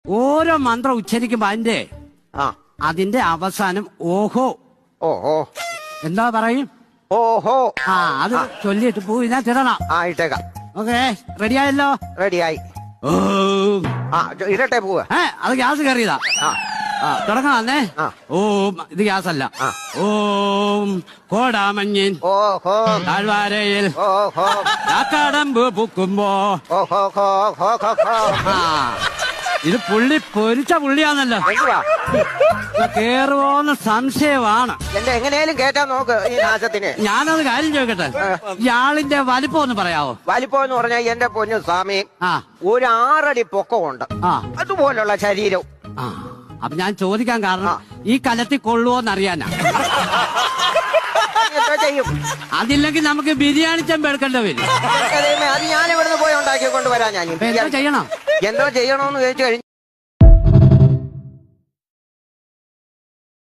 ഓരോ മന്ത്രം ഉച്ചരിക്കുമ്പോ അതിന്റെ അവസാനം ഓഹോ ഓഹോ എന്താ പറയും? ഓഹോ അത് ചൊല്ലിട്ട് പൂ ഇതിനകത്തിടണം. ഇട്ടേക്കാം. ഓക്കെ, റെഡിയായല്ലോ? റെഡിയായി. ഇരട്ടെ പോവാ. അത് ഗ്യാസ് കയറിയതാ. തുടങ്ങാന്നേ. ഓം, ഇത് ഗ്യാസ് അല്ല. ഓം കോടാമഞ്ഞിൻ ഓഹോ താഴ്വാരയിൽ ഓഹോ കാക്കടമ്പ് പൂക്കുമ്പോ ഓഹോ ഇത് പുള്ളി പൊരിച്ച പുള്ളിയാന്നല്ലോ. കേറുവോന്ന് സംശയമാണ്. എങ്ങനെയാലും കേറ്റാൻ നോക്ക് ഈ നാശത്തിന്. ഞാനത് കാര്യം ചോദിക്കട്ടെ, ഇയാളിന്റെ വലിപ്പം ഒന്ന് പറയാവോ? വലിപ്പം എന്ന് പറഞ്ഞാൽ എന്റെ പൊന്നു സ്വാമി, ഒരു 6 അടി പൊക്കമുണ്ട്. അതുപോലുള്ള ശരീരം. അപ്പൊ ഞാൻ ചോദിക്കാൻ കാരണം ഈ കലത്തിൽ കൊള്ളുവോന്നറിയാനാ. ചെയ്യും. അതില്ലെങ്കിൽ നമുക്ക് ബിരിയാണി ചെമ്പ് എടുക്കേണ്ടി വരും. അത് ഞാൻ ഇവിടുന്ന് പോയി ഉണ്ടാക്കി കൊണ്ടുവരാൻ. ഞാൻ എന്തോ ചെയ്യണം. എന്തോ ചെയ്യണോന്ന് ചോദിച്ചു കഴിഞ്ഞാൽ